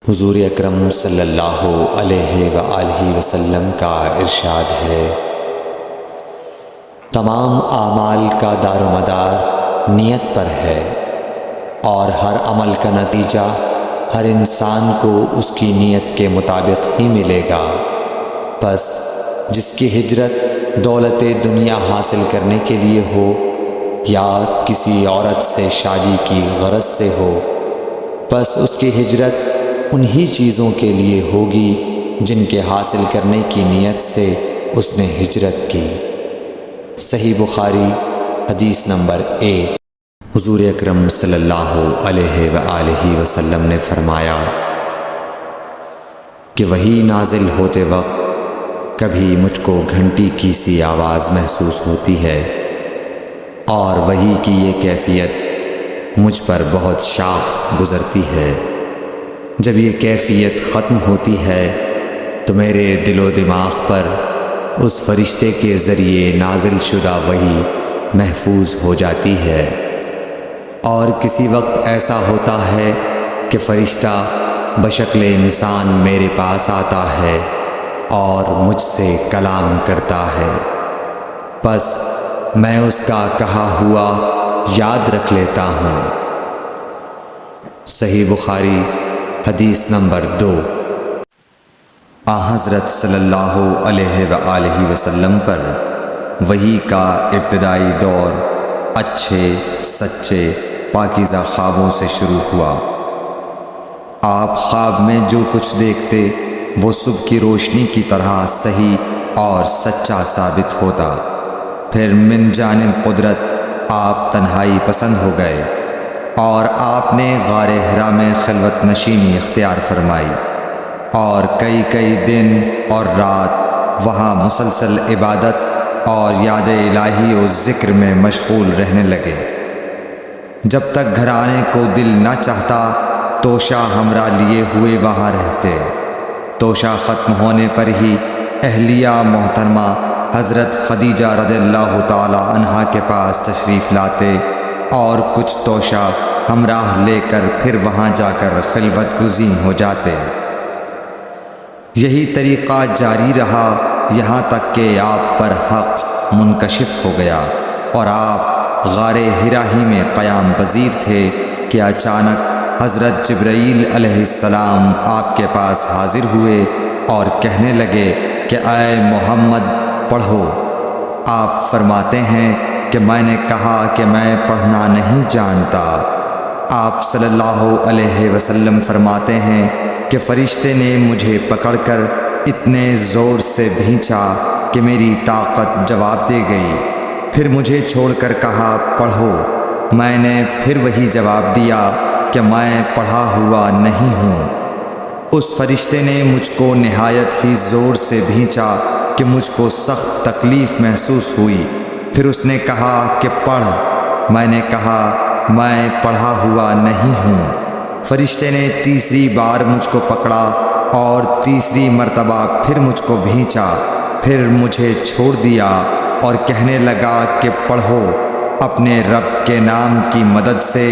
حضور اکرم صلی اللہ علیہ وآلہ وسلم کا ارشاد ہے، تمام اعمال کا دار و مدار نیت پر ہے، اور ہر عمل کا نتیجہ ہر انسان کو اس کی نیت کے مطابق ہی ملے گا۔ پس جس کی ہجرت دولت دنیا حاصل کرنے کے لیے ہو یا کسی عورت سے شادی کی غرض سے ہو، پس اس کی ہجرت انہی چیزوں کے لیے ہوگی جن کے حاصل کرنے کی نیت سے اس نے ہجرت کی۔ صحیح بخاری حدیث نمبر 1۔ حضور اکرم صلی اللہ علیہ وآلہ وسلم نے فرمایا کہ وحی نازل ہوتے وقت کبھی مجھ کو گھنٹی کی سی آواز محسوس ہوتی ہے، اور وحی کی یہ کیفیت مجھ پر بہت شاق گزرتی ہے۔ جب یہ کیفیت ختم ہوتی ہے تو میرے دل و دماغ پر اس فرشتے کے ذریعے نازل شدہ وحی محفوظ ہو جاتی ہے، اور کسی وقت ایسا ہوتا ہے کہ فرشتہ بشکل انسان میرے پاس آتا ہے اور مجھ سے کلام کرتا ہے، پس میں اس کا کہا ہوا یاد رکھ لیتا ہوں۔ صحیح بخاری حدیث نمبر 2۔ حضرت صلی اللہ علیہ وآلہ وسلم پر وحی کا ابتدائی دور اچھے سچے پاکیزہ خوابوں سے شروع ہوا۔ آپ خواب میں جو کچھ دیکھتے وہ صبح کی روشنی کی طرح صحیح اور سچا ثابت ہوتا۔ پھر من جانب قدرت آپ تنہائی پسند ہو گئے، اور آپ نے غار حرا میں خلوت نشینی اختیار فرمائی، اور کئی دن اور رات وہاں مسلسل عبادت اور یاد الہی و ذکر میں مشغول رہنے لگے۔ جب تک گھر آنے کو دل نہ چاہتا توشہ ہمراہ لیے ہوئے وہاں رہتے۔ توشہ ختم ہونے پر ہی اہلیہ محترمہ حضرت خدیجہ رضی اللہ تعالی عنہا کے پاس تشریف لاتے، اور کچھ توشہ ہمراہ لے کر پھر وہاں جا کر خلوت گزین ہو جاتے۔ یہی طریقہ جاری رہا یہاں تک کہ آپ پر حق منکشف ہو گیا، اور آپ غار حرا ہی میں قیام پذیر تھے کہ اچانک حضرت جبرائیل علیہ السلام آپ کے پاس حاضر ہوئے اور کہنے لگے کہ اے محمد پڑھو۔ آپ فرماتے ہیں کہ میں نے کہا کہ میں پڑھنا نہیں جانتا۔ آپ صلی اللہ علیہ وسلم فرماتے ہیں کہ فرشتے نے مجھے پکڑ کر اتنے زور سے بھینچا کہ میری طاقت جواب دے گئی، پھر مجھے چھوڑ کر کہا پڑھو۔ میں نے پھر وہی جواب دیا کہ میں پڑھا ہوا نہیں ہوں۔ اس فرشتے نے مجھ کو نہایت ہی زور سے بھینچا کہ مجھ کو سخت تکلیف محسوس ہوئی، پھر اس نے کہا کہ پڑھ۔ میں نے کہا میں پڑھا ہوا نہیں ہوں۔ فرشتے نے تیسری بار مجھ کو پکڑا اور تیسری مرتبہ پھر مجھ کو بھینچا، پھر مجھے چھوڑ دیا اور کہنے لگا کہ پڑھو اپنے رب کے نام کی مدد سے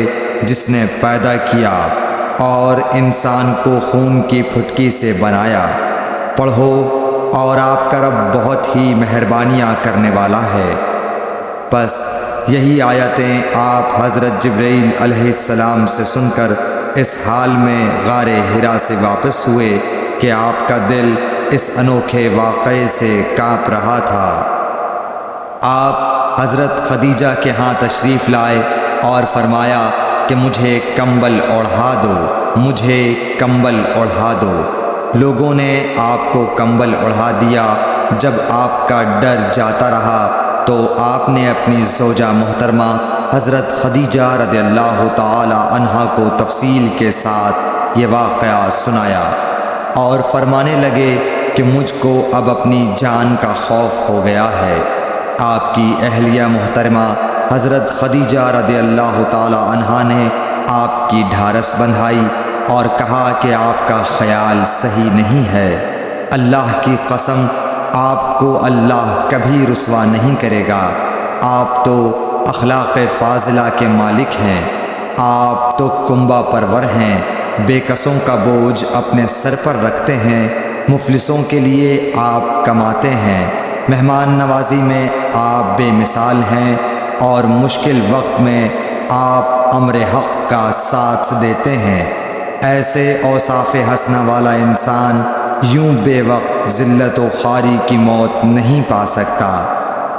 جس نے پیدا کیا اور انسان کو خون کی پھٹکی سے بنایا۔ پڑھو، اور آپ کا رب بہت ہی مہربانیاں کرنے والا ہے۔ پس یہی آیتیں آپ حضرت جبرائیل علیہ السلام سے سن کر اس حال میں غار حرا سے واپس ہوئے کہ آپ کا دل اس انوکھے واقعے سے کانپ رہا تھا۔ آپ حضرت خدیجہ کے ہاں تشریف لائے اور فرمایا کہ مجھے کمبل اوڑھا دو، مجھے کمبل اوڑھا دو۔ لوگوں نے آپ کو کمبل اوڑھا دیا۔ جب آپ کا ڈر جاتا رہا تو آپ نے اپنی زوجہ محترمہ حضرت خدیجہ رضی اللہ تعالی عنہا کو تفصیل کے ساتھ یہ واقعہ سنایا، اور فرمانے لگے کہ مجھ کو اب اپنی جان کا خوف ہو گیا ہے۔ آپ کی اہلیہ محترمہ حضرت خدیجہ رضی اللہ تعالی عنہا نے آپ کی ڈھارس بندھائی اور کہا کہ آپ کا خیال صحیح نہیں ہے۔ اللہ کی قسم، آپ کو اللہ کبھی رسوا نہیں کرے گا۔ آپ تو اخلاق فاضلہ کے مالک ہیں، آپ تو کنبہ پرور ہیں، بے کسوں کا بوجھ اپنے سر پر رکھتے ہیں، مفلسوں کے لیے آپ کماتے ہیں، مہمان نوازی میں آپ بے مثال ہیں، اور مشکل وقت میں آپ امر حق کا ساتھ دیتے ہیں۔ ایسے اوصاف حسنہ والا انسان یوں بے وقت ذلت و خواری کی موت نہیں پا سکتا۔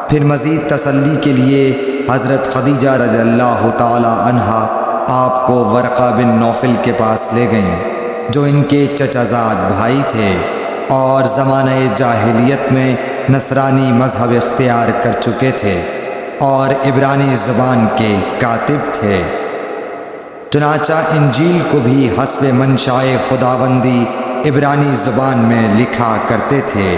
پھر مزید تسلی کے لیے حضرت خدیجہ رضی اللہ تعالی عنہا آپ کو ورقہ بن نوفل کے پاس لے گئیں، جو ان کے چچا زاد بھائی تھے اور زمانہ جاہلیت میں نصرانی مذہب اختیار کر چکے تھے اور عبرانی زبان کے کاتب تھے۔ چنانچہ انجیل کو بھی حسب منشائے خداوندی عبرانی زبان میں لکھا کرتے تھے۔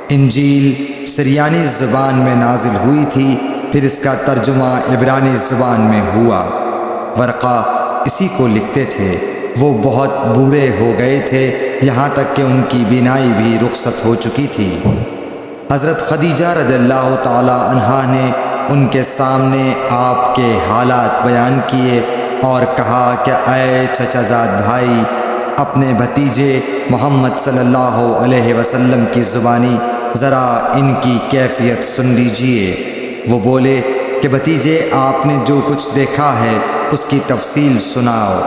انجیل سریانی زبان میں نازل ہوئی تھی، پھر اس کا ترجمہ عبرانی زبان میں ہوا۔ ورقہ اسی کو لکھتے تھے۔ وہ بہت بوڑھے ہو گئے تھے، یہاں تک کہ ان کی بینائی بھی رخصت ہو چکی تھی۔ حضرت خدیجہ رضی اللہ تعالی عنہا نے ان کے سامنے آپ کے حالات بیان کیے اور کہا کہ اے چچا زاد بھائی، اپنے بھتیجے محمد صلی اللہ علیہ وسلم کی زبانی ذرا ان کی کیفیت سن لیجئے۔ وہ بولے کہ بھتیجے، آپ نے جو کچھ دیکھا ہے اس کی تفصیل سناؤ۔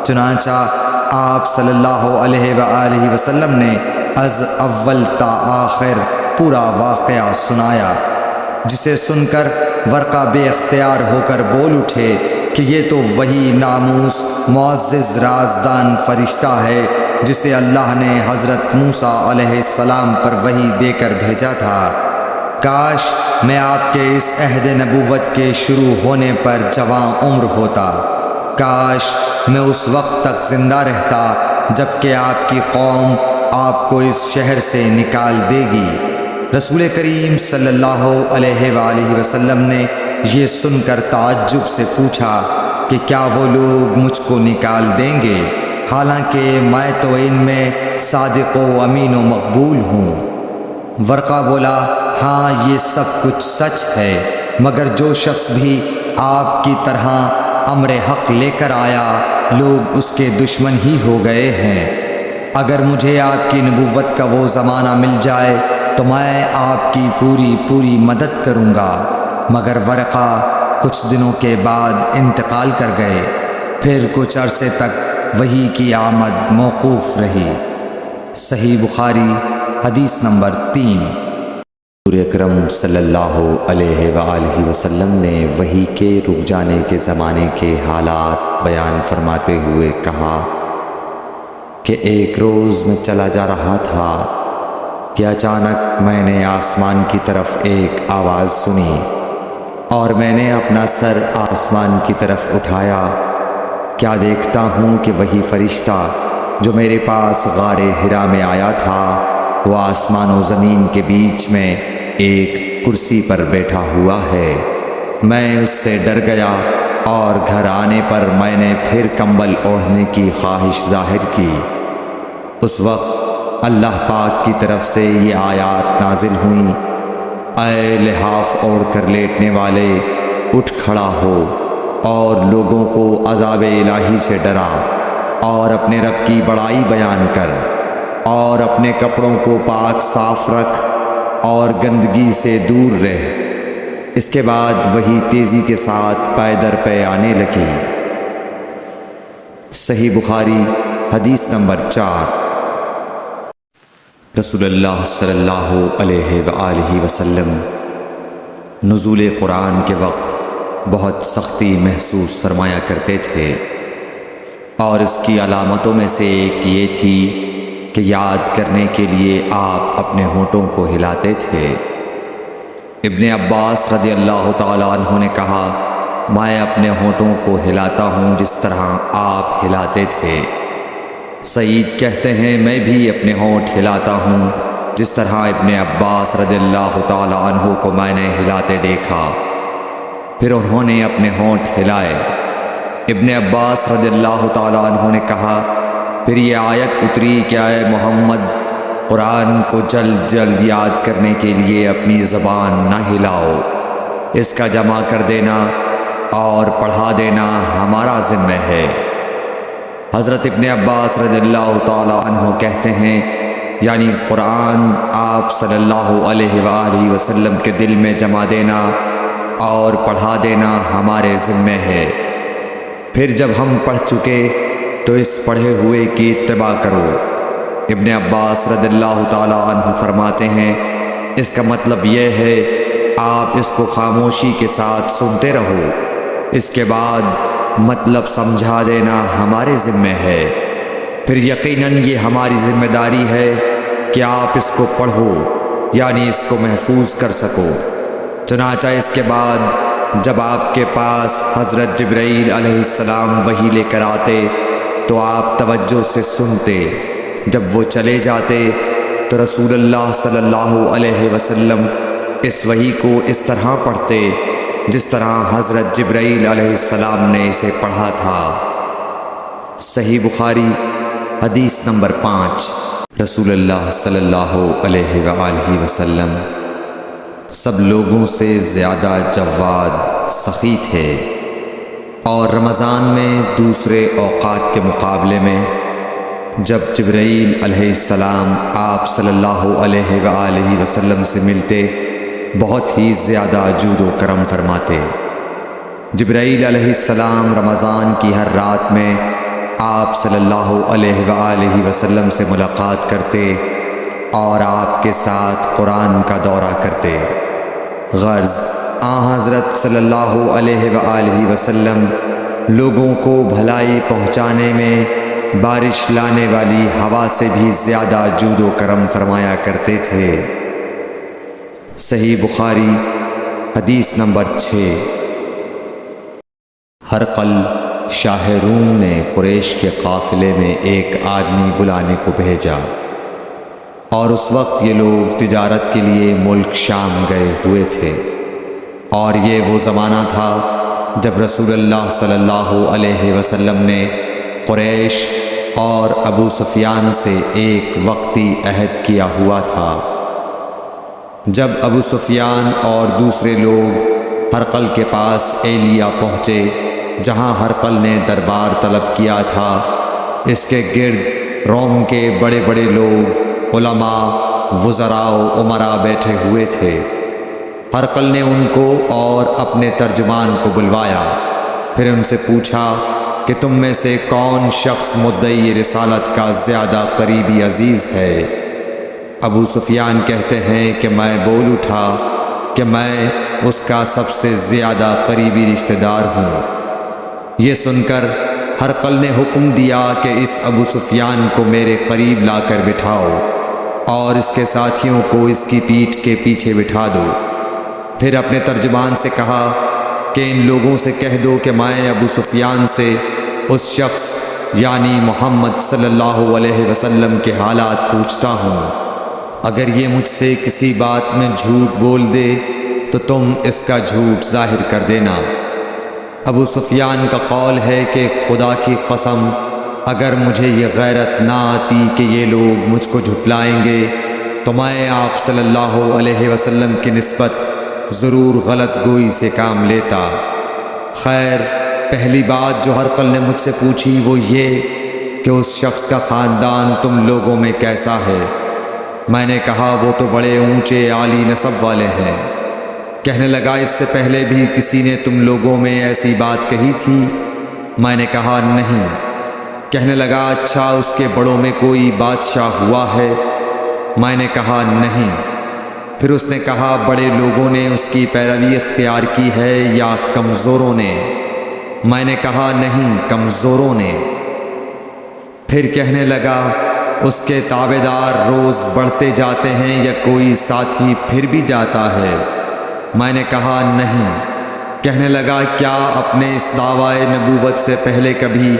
چنانچہ آپ صلی اللہ علیہ وآلہ وسلم نے از اول تا آخر پورا واقعہ سنایا، جسے سن کر ورقہ بے اختیار ہو کر بول اٹھے کہ یہ تو وہی ناموس معزز رازدان فرشتہ ہے جسے اللہ نے حضرت موسیٰ علیہ السلام پر وحی دے کر بھیجا تھا۔ کاش میں آپ کے اس عہد نبوت کے شروع ہونے پر جواں عمر ہوتا، کاش میں اس وقت تک زندہ رہتا جب کہ آپ کی قوم آپ کو اس شہر سے نکال دے گی۔ رسول کریم صلی اللہ علیہ وآلہ وسلم نے یہ سن کر تعجب سے پوچھا کہ کیا وہ لوگ مجھ کو نکال دیں گے، حالانکہ میں تو ان میں صادق و امین و مقبول ہوں۔ ورقہ بولا، ہاں یہ سب کچھ سچ ہے، مگر جو شخص بھی آپ کی طرح امر حق لے کر آیا لوگ اس کے دشمن ہی ہو گئے ہیں۔ اگر مجھے آپ کی نبوت کا وہ زمانہ مل جائے تو میں آپ کی پوری مدد کروں گا، مگر ورقہ کچھ دنوں کے بعد انتقال کر گئے۔ پھر کچھ عرصے تک وحی کی آمد موقوف رہی۔ صحیح بخاری حدیث نمبر 3۔ حضور اکرم صلی اللہ علیہ وآلہ وسلم نے وحی کے رک جانے کے زمانے کے حالات بیان فرماتے ہوئے کہا کہ ایک روز میں چلا جا رہا تھا کہ اچانک میں نے آسمان کی طرف ایک آواز سنی اور میں نے اپنا سر آسمان کی طرف اٹھایا۔ کیا دیکھتا ہوں کہ وہی فرشتہ جو میرے پاس غار حرا میں آیا تھا وہ آسمان و زمین کے بیچ میں ایک کرسی پر بیٹھا ہوا ہے۔ میں اس سے ڈر گیا اور گھر آنے پر میں نے پھر کمبل اوڑھنے کی خواہش ظاہر کی۔ اس وقت اللہ پاک کی طرف سے یہ آیات نازل ہوئیں، اے لحاف اوڑھ کر لیٹنے والے، اٹھ کھڑا ہو اور لوگوں کو عذاب الہی سے ڈرا اور اپنے رب کی بڑائی بیان کر اور اپنے کپڑوں کو پاک صاف رکھ اور گندگی سے دور رہ۔ اس کے بعد وہی تیزی کے ساتھ پے در پے آنے لگی۔ صحیح بخاری حدیث نمبر 4۔ رسول اللہ صلی اللہ علیہ وآلہ وسلم نزول قرآن کے وقت بہت سختی محسوس فرمایا کرتے تھے، اور اس کی علامتوں میں سے ایک یہ تھی کہ یاد کرنے کے لیے آپ اپنے ہونٹوں کو ہلاتے تھے۔ ابن عباس رضی اللہ تعالیٰ عنہ نے کہا، میں اپنے ہونٹوں کو ہلاتا ہوں جس طرح آپ ہلاتے تھے۔ سعید کہتے ہیں، میں بھی اپنے ہونٹ ہلاتا ہوں جس طرح ابن عباس رضی اللہ تعالیٰ عنہ کو میں نے ہلاتے دیکھا۔ پھر انہوں نے اپنے ہونٹ ہلائے۔ ابن عباس رضی اللہ تعالیٰ عنہ نے کہا، پھر یہ آیت اتری کہ اے محمد، قرآن کو جلد جلد یاد کرنے کے لیے اپنی زبان نہ ہلاؤ، اس کا جمع کر دینا اور پڑھا دینا ہمارا ذمہ ہے۔ حضرت ابن عباس رضی اللہ تعالی عنہ کہتے ہیں، یعنی قرآن آپ صلی اللہ علیہ وآلہ وسلم کے دل میں جما دینا اور پڑھا دینا ہمارے ذمے ہے۔ پھر جب ہم پڑھ چکے تو اس پڑھے ہوئے کی اتباع کرو۔ ابن عباس رضی اللہ تعالی عنہ فرماتے ہیں، اس کا مطلب یہ ہے آپ اس کو خاموشی کے ساتھ سنتے رہو، اس کے بعد مطلب سمجھا دینا ہمارے ذمے ہے۔ پھر یقیناً یہ ہماری ذمہ داری ہے کہ آپ اس کو پڑھو، یعنی اس کو محفوظ کر سکو۔ چنانچہ اس کے بعد جب آپ کے پاس حضرت جبرائیل علیہ السلام وحی لے کر آتے تو آپ توجہ سے سنتے۔ جب وہ چلے جاتے تو رسول اللہ صلی اللہ علیہ وسلم اس وحی کو اس طرح پڑھتے جس طرح حضرت جبرائیل علیہ السلام نے اسے پڑھا تھا۔ صحیح بخاری حدیث نمبر 5۔ رسول اللہ صلی اللہ علیہ وآلہ وسلم سب لوگوں سے زیادہ جواد سخی تھے، اور رمضان میں دوسرے اوقات کے مقابلے میں جب جبرائیل علیہ السلام آپ صلی اللہ علیہ وآلہ وسلم سے ملتے بہت ہی زیادہ جود و کرم فرماتے۔ جبرائیل علیہ السلام رمضان کی ہر رات میں آپ صلی اللہ علیہ وآلہ وسلم سے ملاقات کرتے اور آپ کے ساتھ قرآن کا دورہ کرتے۔ غرض حضرت صلی اللہ علیہ وآلہ وسلم لوگوں کو بھلائی پہنچانے میں بارش لانے والی ہوا سے بھی زیادہ جود و کرم فرمایا کرتے تھے۔ صحیح بخاری حدیث نمبر 6۔ ہرقل شاہ روم نے قریش کے قافلے میں ایک آدمی بلانے کو بھیجا، اور اس وقت یہ لوگ تجارت کے لیے ملک شام گئے ہوئے تھے، اور یہ وہ زمانہ تھا جب رسول اللہ صلی اللہ علیہ وسلم نے قریش اور ابو سفیان سے ایک وقتی عہد کیا ہوا تھا۔ جب ابو سفیان اور دوسرے لوگ ہرقل کے پاس ایلیا پہنچے جہاں ہرقل نے دربار طلب کیا تھا، اس کے گرد روم کے بڑے بڑے لوگ، علماء، وزراء و امراء بیٹھے ہوئے تھے۔ ہرقل نے ان کو اور اپنے ترجمان کو بلوایا، پھر ان سے پوچھا کہ تم میں سے کون شخص مدعی رسالت کا زیادہ قریبی عزیز ہے؟ ابو سفیان کہتے ہیں کہ میں بول اٹھا کہ میں اس کا سب سے زیادہ قریبی رشتہ دار ہوں۔ یہ سن کر ہرقل نے حکم دیا کہ اس ابو سفیان کو میرے قریب لا کر بٹھاؤ اور اس کے ساتھیوں کو اس کی پیٹھ کے پیچھے بٹھا دو۔ پھر اپنے ترجمان سے کہا کہ ان لوگوں سے کہہ دو کہ میں ابو سفیان سے اس شخص یعنی محمد صلی اللہ علیہ وسلم کے حالات پوچھتا ہوں، اگر یہ مجھ سے کسی بات میں جھوٹ بول دے تو تم اس کا جھوٹ ظاہر کر دینا۔ ابو سفیان کا قول ہے کہ خدا کی قسم اگر مجھے یہ غیرت نہ آتی کہ یہ لوگ مجھ کو جھٹلائیں گے تو میں آپ صلی اللہ علیہ وسلم کی نسبت ضرور غلط گوئی سے کام لیتا۔ خیر، پہلی بات جو ہرقل نے مجھ سے پوچھی وہ یہ کہ اس شخص کا خاندان تم لوگوں میں کیسا ہے؟ میں نے کہا وہ تو بڑے اونچے عالی نسب والے ہیں۔ کہنے لگا اس سے پہلے بھی کسی نے تم لوگوں میں ایسی بات کہی تھی؟ میں نے کہا نہیں۔ کہنے لگا اچھا اس کے بڑوں میں کوئی بادشاہ ہوا ہے؟ میں نے کہا نہیں۔ پھر اس نے کہا بڑے لوگوں نے اس کی پیروی اختیار کی ہے یا کمزوروں نے؟ میں نے کہا نہیں، کمزوروں نے۔ پھر کہنے لگا اس کے تابعدار روز بڑھتے جاتے ہیں یا کوئی ساتھی پھر بھی جاتا ہے؟ میں نے کہا نہیں۔ کہنے لگا کیا اپنے اس دعوی نبوت سے پہلے کبھی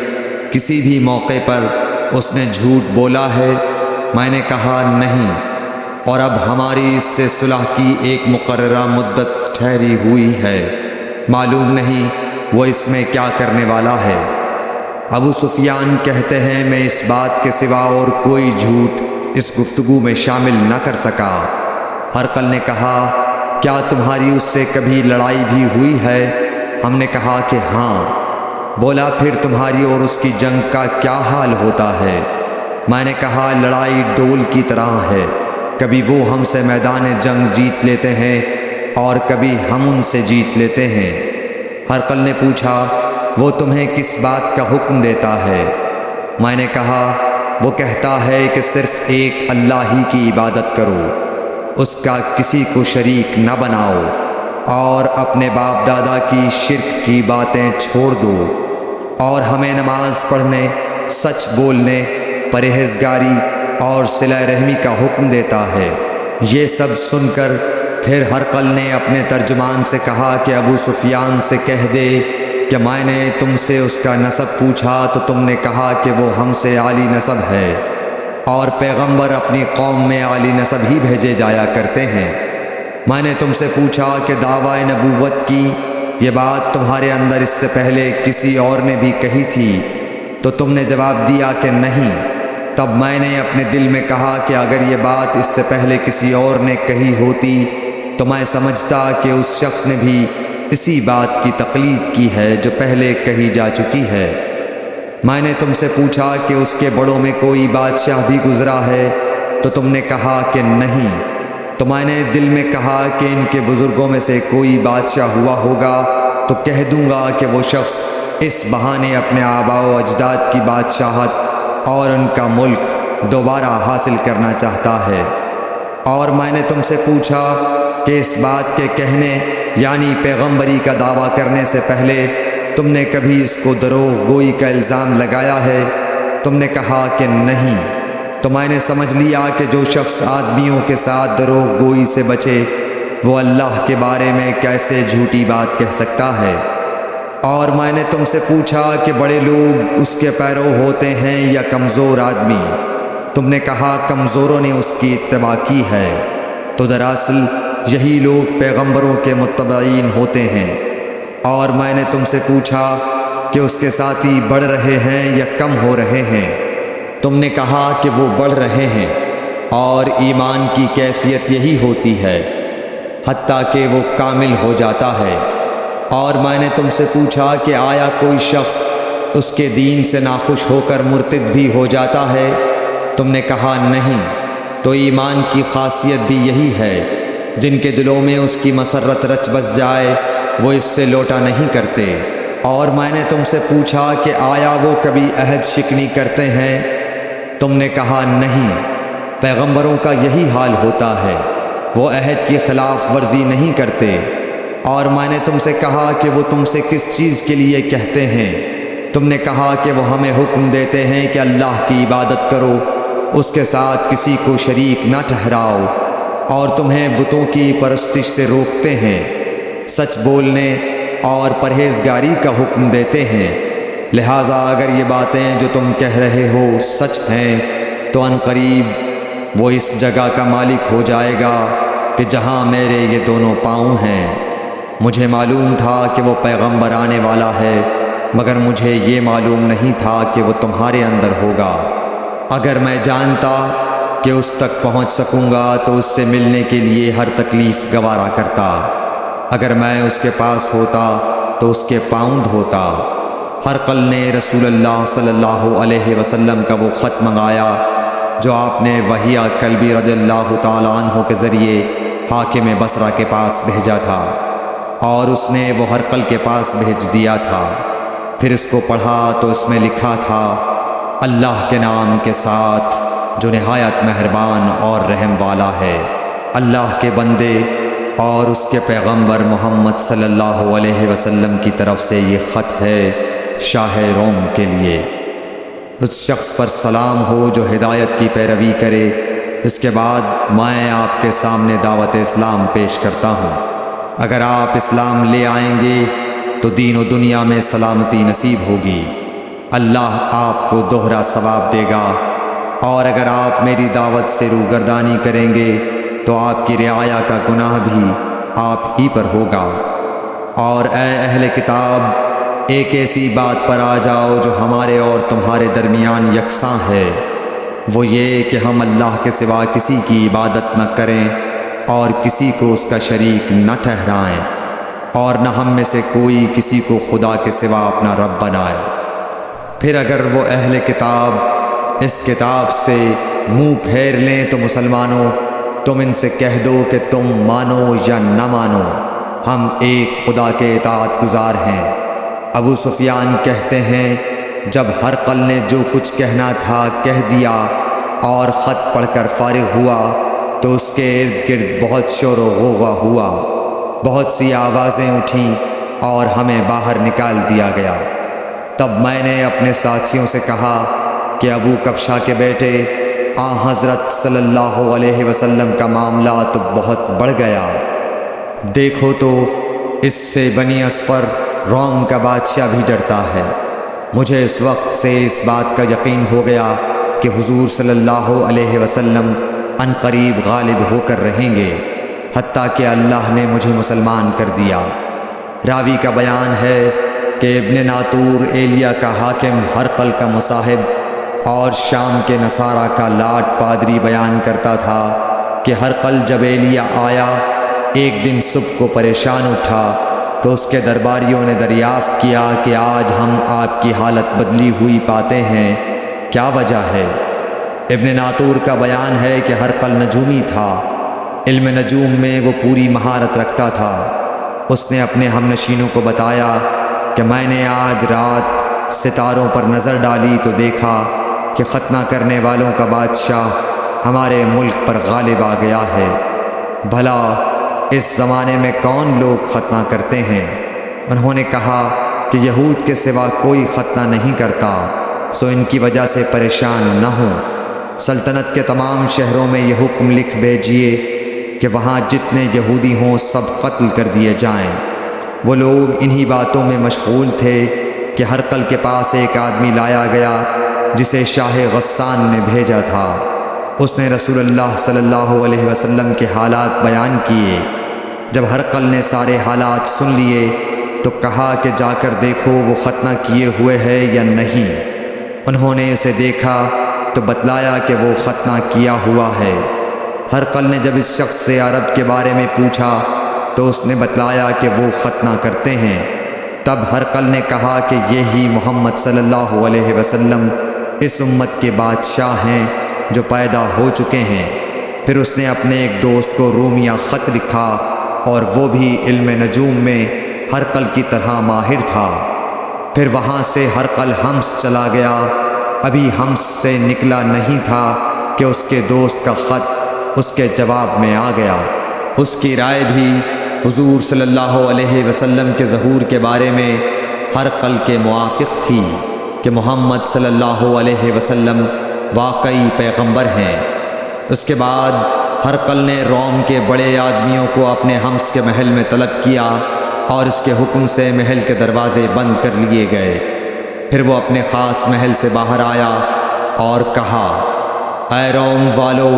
کسی بھی موقع پر اس نے جھوٹ بولا ہے؟ میں نے کہا نہیں، اور اب ہماری اس سے صلح کی ایک مقررہ مدت ٹھہری ہوئی ہے، معلوم نہیں وہ اس میں کیا کرنے والا ہے۔ ابو سفیان کہتے ہیں میں اس بات کے سوا اور کوئی جھوٹ اس گفتگو میں شامل نہ کر سکا۔ ہرقل نے کہا کیا تمہاری اس سے کبھی لڑائی بھی ہوئی ہے؟ ہم نے کہا کہ ہاں۔ بولا پھر تمہاری اور اس کی جنگ کا کیا حال ہوتا ہے؟ میں نے کہا لڑائی ڈول کی طرح ہے، کبھی وہ ہم سے میدان جنگ جیت لیتے ہیں اور کبھی ہم ان سے جیت لیتے ہیں۔ ہرقل نے پوچھا وہ تمہیں کس بات کا حکم دیتا ہے؟ میں نے کہا وہ کہتا ہے کہ صرف ایک اللہ ہی کی عبادت کرو، اس کا کسی کو شریک نہ بناؤ، اور اپنے باپ دادا کی شرک کی باتیں چھوڑ دو، اور ہمیں نماز پڑھنے، سچ بولنے، پرہیزگاری اور صلہ رحمی کا حکم دیتا ہے۔ یہ سب سن کر پھر ہرقل نے اپنے ترجمان سے کہا کہ ابو سفیان سے کہہ دے کہ میں نے تم سے اس کا نسب پوچھا تو تم نے کہا کہ وہ ہم سے عالی نسب ہے، اور پیغمبر اپنی قوم میں عالی نسب ہی بھیجے جایا کرتے ہیں۔ میں نے تم سے پوچھا کہ دعویٰ نبوت کی یہ بات تمہارے اندر اس سے پہلے کسی اور نے بھی کہی تھی؟ تو تم نے جواب دیا کہ نہیں۔ تب میں نے اپنے دل میں کہا کہ اگر یہ بات اس سے پہلے کسی اور نے کہی ہوتی تو میں سمجھتا کہ اس شخص نے بھی اسی بات کی تقلید کی ہے جو پہلے کہی جا چکی ہے۔ میں نے تم سے پوچھا کہ اس کے بڑوں میں کوئی بادشاہ بھی گزرا ہے تو تم نے کہا کہ نہیں۔ تو میں نے دل میں کہا کہ ان کے بزرگوں میں سے کوئی بادشاہ ہوا ہوگا تو کہہ دوں گا کہ وہ شخص اس بہانے اپنے آباء و اجداد کی بادشاہت اور ان کا ملک دوبارہ حاصل کرنا چاہتا ہے۔ اور میں نے تم سے پوچھا کہ اس بات کے کہنے یعنی پیغمبری کا دعویٰ کرنے سے پہلے تم نے کبھی اس کو دروغ گوئی کا الزام لگایا ہے؟ تم نے کہا کہ نہیں۔ تو میں نے سمجھ لیا کہ جو شخص آدمیوں کے ساتھ دروغ گوئی سے بچے وہ اللہ کے بارے میں کیسے جھوٹی بات کہہ سکتا ہے؟ اور میں نے تم سے پوچھا کہ بڑے لوگ اس کے پیرو ہوتے ہیں یا کمزور آدمی؟ تم نے کہا کمزوروں نے اس کی اتباع کی ہے۔ تو دراصل یہی لوگ پیغمبروں کے متبعین ہوتے ہیں۔ اور میں نے تم سے پوچھا کہ اس کے ساتھی بڑھ رہے ہیں یا کم ہو رہے ہیں؟ تم نے کہا کہ وہ بڑھ رہے ہیں، اور ایمان کی کیفیت یہی ہوتی ہے حتیٰ کہ وہ کامل ہو جاتا ہے۔ اور میں نے تم سے پوچھا کہ آیا کوئی شخص اس کے دین سے ناخوش ہو کر مرتد بھی ہو جاتا ہے؟ تم نے کہا نہیں۔ تو ایمان کی خاصیت بھی یہی ہے، جن کے دلوں میں اس کی مسرت رچ بس جائے وہ اس سے لوٹا نہیں کرتے۔ اور میں نے تم سے پوچھا کہ آیا وہ کبھی عہد شکنی کرتے ہیں؟ تم نے کہا نہیں۔ پیغمبروں کا یہی حال ہوتا ہے، وہ عہد کی خلاف ورزی نہیں کرتے۔ اور میں نے تم سے کہا کہ وہ تم سے کس چیز کے لیے کہتے ہیں؟ تم نے کہا کہ وہ ہمیں حکم دیتے ہیں کہ اللہ کی عبادت کرو، اس کے ساتھ کسی کو شریک نہ ٹھہراؤ، اور تمہیں بتوں کی پرستش سے روکتے ہیں، سچ بولنے اور پرہیزگاری کا حکم دیتے ہیں۔ لہٰذا اگر یہ باتیں جو تم کہہ رہے ہو سچ ہیں تو ان قریب وہ اس جگہ کا مالک ہو جائے گا کہ جہاں میرے یہ دونوں پاؤں ہیں۔ مجھے معلوم تھا کہ وہ پیغمبر آنے والا ہے، مگر مجھے یہ معلوم نہیں تھا کہ وہ تمہارے اندر ہوگا۔ اگر میں جانتا کہ اس تک پہنچ سکوں گا تو اس سے ملنے کے لیے ہر تکلیف گوارا کرتا۔ اگر میں اس کے پاس ہوتا تو اس کے پاؤں دھوتا۔ ہرقل نے رسول اللہ صلی اللہ علیہ وسلم کا وہ خط منگایا جو آپ نے وحیہ کلبی رضی اللہ تعالیٰ عنہ کے ذریعے حاکم بصرہ کے پاس بھیجا تھا، اور اس نے وہ ہرقل کے پاس بھیج دیا تھا۔ پھر اس کو پڑھا تو اس میں لکھا تھا، اللہ کے نام کے ساتھ جو نہایت مہربان اور رحم والا ہے۔ اللہ کے بندے اور اس کے پیغمبر محمد صلی اللہ علیہ وسلم کی طرف سے یہ خط ہے شاہ روم کے لیے۔ اس شخص پر سلام ہو جو ہدایت کی پیروی کرے۔ اس کے بعد میں آپ کے سامنے دعوت اسلام پیش کرتا ہوں۔ اگر آپ اسلام لے آئیں گے تو دین و دنیا میں سلامتی نصیب ہوگی، اللہ آپ کو دوہرا ثواب دے گا، اور اگر آپ میری دعوت سے روگردانی کریں گے تو آپ کی رعایا کا گناہ بھی آپ ہی پر ہوگا۔ اور اے اہل کتاب، ایک ایسی بات پر آ جاؤ جو ہمارے اور تمہارے درمیان یکساں ہے، وہ یہ کہ ہم اللہ کے سوا کسی کی عبادت نہ کریں اور کسی کو اس کا شریک نہ ٹھہرائیں۔ اور نہ ہم میں سے کوئی کسی کو خدا کے سوا اپنا رب بنائے۔ پھر اگر وہ اہل کتاب اس کتاب سے منہ پھیر لیں تو مسلمانوں تم ان سے کہہ دو کہ تم مانو یا نہ مانو، ہم ایک خدا کے اطاعت گزار ہیں۔ ابو سفیان کہتے ہیں جب ہرقل نے جو کچھ کہنا تھا کہہ دیا اور خط پڑھ کر فارغ ہوا تو اس کے ارد گرد بہت شور و غوغا ہوا، بہت سی آوازیں اٹھیں اور ہمیں باہر نکال دیا گیا۔ تب میں نے اپنے ساتھیوں سے کہا کہ ابو کبشہ کے بیٹے حضرت صلی اللہ علیہ وسلم کا معاملہ تو بہت بڑھ گیا، دیکھو تو اس سے بنی اصفر روم کا بادشاہ بھی ڈرتا ہے۔ مجھے اس وقت سے اس بات کا یقین ہو گیا کہ حضور صلی اللہ علیہ وسلم عنقریب غالب ہو کر رہیں گے، حتیٰ کہ اللہ نے مجھے مسلمان کر دیا۔ راوی کا بیان ہے کہ ابن ناطور ایلیا کا حاکم ہرقل کا مصاحب اور شام کے نصارہ کا لاٹ پادری بیان کرتا تھا کہ ہرقل جب ایلیا آیا ایک دن صبح کو پریشان اٹھا تو اس کے درباریوں نے دریافت کیا کہ آج ہم آپ کی حالت بدلی ہوئی پاتے ہیں، کیا وجہ ہے؟ ابن ناطور کا بیان ہے کہ ہرقل نجومی تھا، علم نجوم میں وہ پوری مہارت رکھتا تھا۔ اس نے اپنے ہم نشینوں کو بتایا کہ میں نے آج رات ستاروں پر نظر ڈالی تو دیکھا کہ ختنہ کرنے والوں کا بادشاہ ہمارے ملک پر غالب آ گیا ہے۔ بھلا اس زمانے میں کون لوگ ختنہ کرتے ہیں؟ انہوں نے کہا کہ یہود کے سوا کوئی ختنہ نہیں کرتا، سو ان کی وجہ سے پریشان نہ ہوں۔ سلطنت کے تمام شہروں میں یہ حکم لکھ بھیجیے کہ وہاں جتنے یہودی ہوں سب قتل کر دیے جائیں۔ وہ لوگ انہی باتوں میں مشغول تھے کہ ہرقل کے پاس ایک آدمی لایا گیا جسے شاہ غسان نے بھیجا تھا۔ اس نے رسول اللہ صلی اللہ علیہ وسلم کے حالات بیان کیے۔ جب ہرقل نے سارے حالات سن لیے تو کہا کہ جا کر دیکھو وہ ختنہ کیے ہوئے ہے یا نہیں۔ انہوں نے اسے دیکھا تو بتلایا کہ وہ ختنہ کیا ہوا ہے۔ ہرقل نے جب اس شخص سے عرب کے بارے میں پوچھا تو اس نے بتلایا کہ وہ ختنہ کرتے ہیں۔ تب ہرقل نے کہا کہ یہی محمد صلی اللہ علیہ وسلم اس امت کے بادشاہ ہیں جو پیدا ہو چکے ہیں۔ پھر اس نے اپنے ایک دوست کو رومیہ خط لکھا اور وہ بھی علم نجوم میں ہرقل کی طرح ماہر تھا۔ پھر وہاں سے ہرقل حمص چلا گیا، ابھی حمص سے نکلا نہیں تھا کہ اس کے دوست کا خط اس کے جواب میں آ گیا۔ اس کی رائے بھی حضور صلی اللہ علیہ وسلم کے ظہور کے بارے میں ہرقل کے موافق تھی کہ محمد صلی اللہ علیہ وسلم واقعی پیغمبر ہیں۔ اس کے بعد ہرقل نے روم کے بڑے آدمیوں کو اپنے حمص کے محل میں طلب کیا اور اس کے حکم سے محل کے دروازے بند کر لیے گئے۔ پھر وہ اپنے خاص محل سے باہر آیا اور کہا، اے روم والو،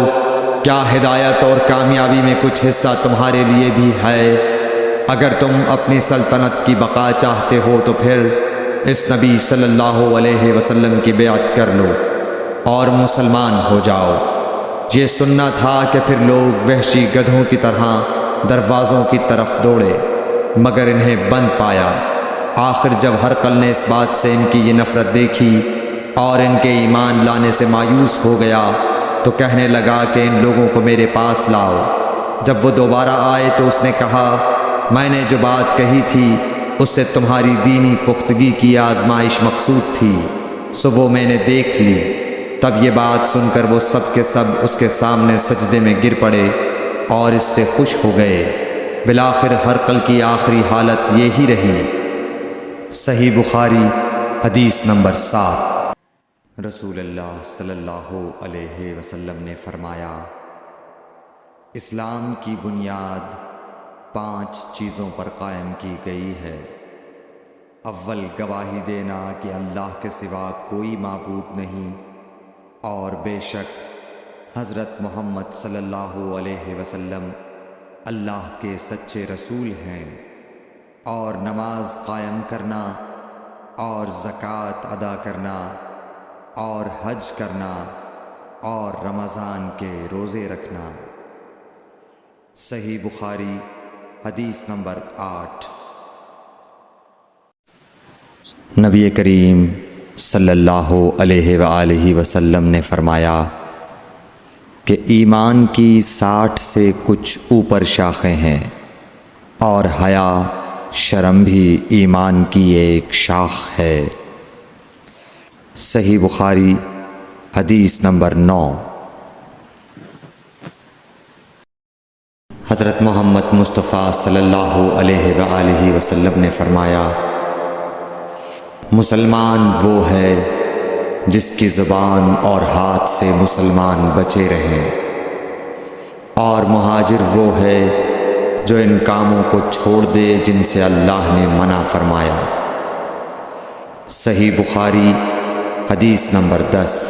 کیا ہدایت اور کامیابی میں کچھ حصہ تمہارے لیے بھی ہے؟ اگر تم اپنی سلطنت کی بقا چاہتے ہو تو پھر اس نبی صلی اللہ علیہ وسلم کی بیعت کر لو اور مسلمان ہو جاؤ۔ یہ سننا تھا کہ پھر لوگ وحشی گدھوں کی طرح دروازوں کی طرف دوڑے، مگر انہیں بند پایا۔ آخر جب ہرقل نے اس بات سے ان کی یہ نفرت دیکھی اور ان کے ایمان لانے سے مایوس ہو گیا تو کہنے لگا کہ ان لوگوں کو میرے پاس لاؤ۔ جب وہ دوبارہ آئے تو اس نے کہا، میں نے جو بات کہی تھی اس سے تمہاری دینی پختگی کی آزمائش مقصود تھی، سو وہ میں نے دیکھ لی۔ تب یہ بات سن کر وہ سب کے سب اس کے سامنے سجدے میں گر پڑے اور اس سے خوش ہو گئے۔ بالآخر ہرقل کی آخری حالت یہی رہی۔ صحیح بخاری حدیث نمبر 7۔ رسول اللہ صلی اللہ علیہ وسلم نے فرمایا، اسلام کی بنیاد 5 چیزوں پر قائم کی گئی ہے۔ اول، گواہی دینا کہ اللہ کے سوا کوئی معبود نہیں اور بے شک حضرت محمد صلی اللہ علیہ وسلم اللہ کے سچے رسول ہیں، اور نماز قائم کرنا اور زکوٰۃ ادا کرنا اور حج کرنا اور رمضان کے روزے رکھنا۔ صحیح بخاری حدیث نمبر 8۔ نبی کریم صلی اللہ علیہ وآلہ وسلم نے فرمایا کہ ایمان کی 60 سے کچھ اوپر شاخیں ہیں، اور حیا شرم بھی ایمان کی ایک شاخ ہے۔ صحیح بخاری حدیث نمبر 9۔ حضرت محمد مصطفیٰ صلی اللہ علیہ وآلہ وسلم نے فرمایا، مسلمان وہ ہے جس کی زبان اور ہاتھ سے مسلمان بچے رہیں، اور مہاجر وہ ہے جو ان کاموں کو چھوڑ دے جن سے اللہ نے منع فرمایا۔ صحیح بخاری حدیث نمبر 10۔